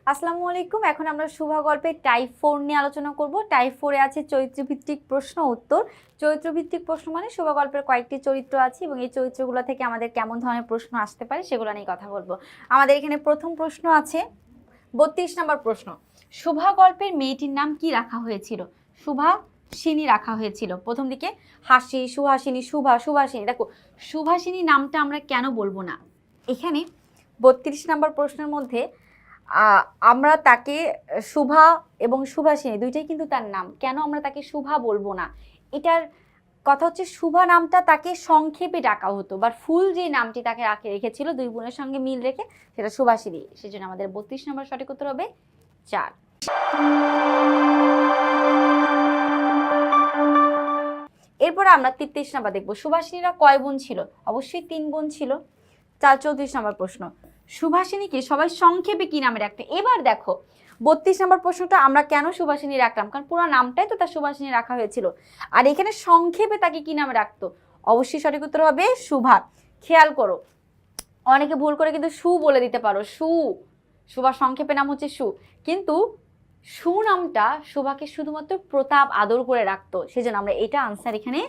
আসসালামু আলাইকুম। এখন আমরা শুভা গল্পের টাইপ 4 নিয়ে আলোচনা করব। টাইপ 4 এ আছে চরিত্রভিত্তিক প্রশ্ন উত্তর। চরিত্রভিত্তিক প্রশ্ন মানে শুভা গল্পের কয়েকটি চরিত্র আছে এবং এই চরিত্রগুলো থেকে আমাদের কেমন ধরনের প্রশ্ন আসতে পারে সেগুলো নিয়ে কথা বলবো। আমাদের এখানে প্রথম প্রশ্ন আছে 32 নম্বর প্রশ্ন। শুভা গল্পের মেয়েটির নাম কি রাখা হয়েছিল? সুভাষিনী রাখা হয়েছিল। প্রথম দিকে হাসি, সুহাসিনী, সুভাষিনী। দেখো সুভাষিনী নামটা আমরা কেন বলবো না? এখানে 32 নম্বর প্রশ্নের মধ্যে আমরা তাকে শুভা এবং সুভাষিনী দুইটাই কিন্তু তার নাম, কেন আমরা তাকে শুভা বলবো না? এটার কথা হচ্ছে শুভা নামটা তাকে সংক্ষেপে ডাকা হতো, বা ফুল যে নামটি তাকে রেখেছিল দুই বোনের সঙ্গে মিল রেখে সেটা সুভাষিনী। সেজন্য আমাদের 32 নম্বর সঠিক উত্তর হবে 4। এরপরে আমরা 33 নম্বর দেখবো। সুভাষিনীরা কয় বোন ছিল? অবশ্যই 3 বোন ছিল। 34 নম্বর প্রশ্ন। সুভাষিনীকে সবাই সংক্ষেপে কি নামে রাখতো? এবার দেখো 32 নম্বর প্রশ্নটা আমরা কেন সুভাষিনী রাখলাম, কারণ পুরো নামটাই তো তার সুভাষিনী রাখা হয়েছিল, আর এখানে সংক্ষেপে তাকে কি নামে রাখতো? অবশ্যই সঠিক উত্তর হবে শুভা। খেয়াল করো, অনেকে ভুল করে কিন্তু সু বলে দিতে পারো। শুভা সংক্ষেপে নাম হচ্ছে সু, কিন্তু সু নামটা শুভাকে শুধুমাত্র প্রতাপ আদর করে রাখতো, সেজন্য আমরা এটা আনসার এখানে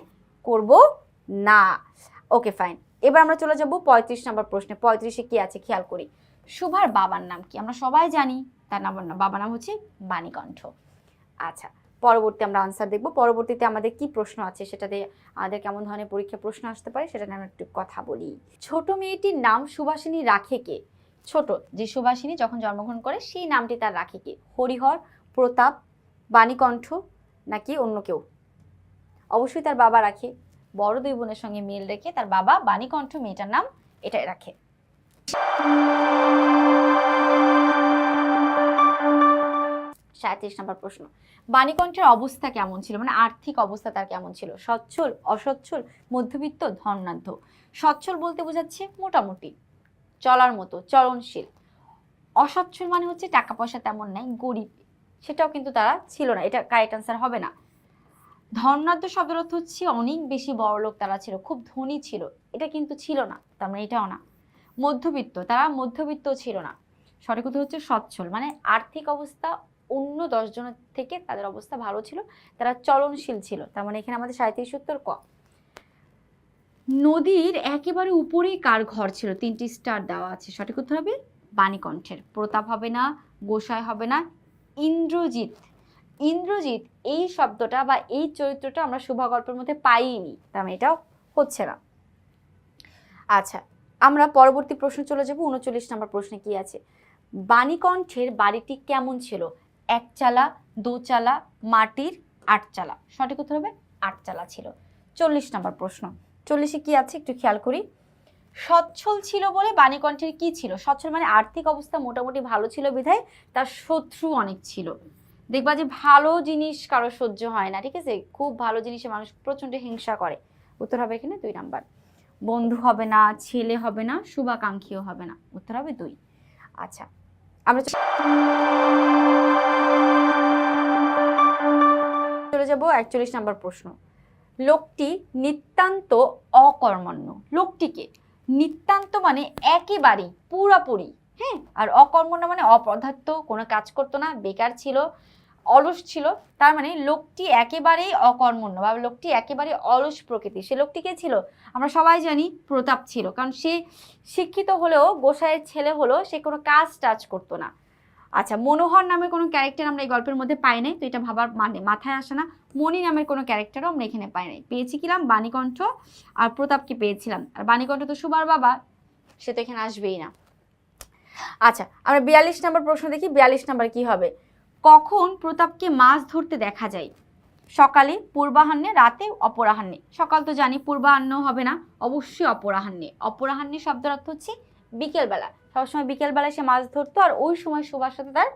করব না। Okay fine. এবার আমরা চলে যাব 35 নম্বর প্রশ্নে। 35-এ কি আছে খেয়াল করি। শুভার বাবার নাম কি? আমরা সবাই জানি তার বাবার নাম হচ্ছে বাণীকণ্ঠ। আচ্ছা, পরবর্তী আমরা আনসার দেখব। পরবর্তীতে আমাদের কি প্রশ্ন আছে সেটাতে আমাদের কেমন ধরনের পরীক্ষা প্রশ্ন আসতে পারে সেটা নিয়ে আমরা একটু কথা বলি। ছোট মেয়েটির নাম সুভাষিনী রাখে কে? ছোট যে সুভাষিনী যখন জন্মগ্রহণ করে সেই নামটি তার রাখে কে? হরিহর, প্রতাপ, বাণীকণ্ঠ নাকি অন্য কেউ? অবশ্যই তার বাবা রাখে। বড় দুই বোনের সঙ্গে মিল রেখে তার বাবা বাণীকণ্ঠ মেয়েটার নাম এটাই রাখে। 37 নম্বর প্রশ্ন। বাণীকণ্ঠের অবস্থা কেমন ছিল, মানে আর্থিক অবস্থা তার কেমন ছিল? সচ্ছল, অসচ্ছল, মধ্যবিত্ত, ধনাঢ্য? সচ্ছল বলতে বোঝাচ্ছে মোটামুটি চলার মতো, চলনশীল। অসচ্ছল মানে হচ্ছে টাকা পয়সা তেমন নাই, গরিব, সেটাও কিন্তু তারা ছিল না, এটা কারেক্ট আনসার হবে না। ধনাঢ্য শব্দের অর্থ হচ্ছে অনেক বেশি বড়লোক তারা ছিল, খুব ধনী ছিল, এটা কিন্তু ছিল না, তার মানে এটাও না। মধ্যবিত্ত, তারা মধ্যবিত্ত ছিল না। সঠিক উত্তর হচ্ছে সচ্ছল, মানে আর্থিক অবস্থা অন্য 10 জনের থেকে তাদের অবস্থা ভালো ছিল, তারা চলনশীল ছিল, তার মানে এখানে আমাদের 37 উত্তর ক। নদীর একেবারে উপরেই কার ঘর ছিল? 3টি স্টার দেওয়া আছে, সঠিক উত্তর হবে বাণীকণ্ঠের। প্রতাপ হবে না, গোসাই হবে না, ইন্দ্রজিৎ। ইন্দ্রজিৎ এই শব্দটা বা এই চরিত্রটা আমরা শুভা গল্পের মধ্যে পাইনি, তার মানে এটাও হচ্ছে না। আচ্ছা, আমরা পরবর্তী প্রশ্ন চলে যাব। 39 নম্বর প্রশ্নে কি আছে? বাণীকণ্ঠের বাড়িটি কেমন ছিল? একচালা, দোচালা, মাটির, আটচালা? সঠিক উত্তর হবে আটচালা ছিল। 40 নম্বর প্রশ্ন। 40-এ কি আছে একটু খেয়াল করি। সচ্ছল ছিল বলে বাণীকণ্ঠের কি ছিল? সচ্ছল মানে আর্থিক অবস্থা মোটামুটি ভালো ছিল বিধায় তার শত্রু অনেক ছিল। দেখবা যে ভালো জিনিস কারো সহ্য হয় না, ঠিক আছে, খুব ভালো জিনিসে মানুষ প্রচন্ড হিংসা করে। উত্তর হবে এখানে 2 নাম্বার। বন্ধু হবে না, ছেলে হবে না, শুভাকাঙ্ক্ষীও হবে না, উত্তর হবে 2। আচ্ছা, আমরা চলে যাব 41 নম্বর প্রশ্ন। লোকটি নিতান্ত অকর্মণ্য। লোকটিকে নিতান্ত মানে একেবারেই পুরাপুরি, হ্যাঁ, আর অকর্মণ্য মানে অপদার্থ, কোনো কাজ করতো না, বেকার ছিল, অলস ছিল, তার মানে লোকটি একেবারেই অকর্মণ্য বা লোকটি একেবারে অলস প্রকৃতি। সে লোকটি কে ছিল? আমরা সবাই জানি প্রতাপ ছিল, কারণ সে শিক্ষিত হলেও, গোসাইয়ের ছেলে হলেও সে কোনো কাজ টাজ করতো না। আচ্ছা, মনোহর নামের কোনো ক্যারেক্টার আমরা এই গল্পের মধ্যে পাই নাই, তো এটা ভাবার মানে মাথায় আসে না। মণি নামের কোনো ক্যারেক্টারও আমরা এখানে পাই নাই। পেয়েছি কিলাম বাণীকণ্ঠ আর প্রতাপকে পেয়েছিলাম, আর বাণীকণ্ঠ তো সুবার বাবা, সে তো এখানে আসবেই না। আচ্ছা, আমরা 42 নম্বর প্রশ্ন দেখি। 42 নম্বর কি হবে? কখন প্রতাপকে মাছ ধরতে দেখা যায়? সকালে, পূর্বাহ্নে, রাতে, অপরাহ্নে? সকাল তো জানি, পূর্বাহ্নেও হবে না, অবশ্যই অপরাহ্নে। অপরাহ্নে শব্দের অর্থ হচ্ছে বিকেলবেলা, সবসময় বিকেলবেলায় সে মাছ ধরতো, আর ওই সময় সুভার সাথে তার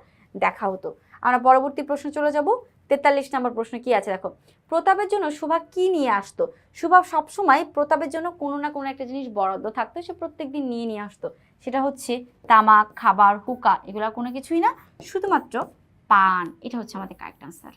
দেখা হতো। আমরা পরবর্তী প্রশ্ন চলে যাব। 43 নম্বর প্রশ্ন কি আছে দেখো। প্রতাপের জন্য সুভা কি নিয়ে আসতো? সুভা সবসময় প্রতাপের জন্য কোনো না কোনো একটা জিনিস বরাদ্দ থাকতো, সে প্রত্যেকদিন নিয়ে আসতো। সেটা হচ্ছে তামাক, খাবার, হুকা, এগুলো কোনো কিছুই না, শুধুমাত্র পান। এটা হচ্ছে আমাদের কারেক্ট আনসার।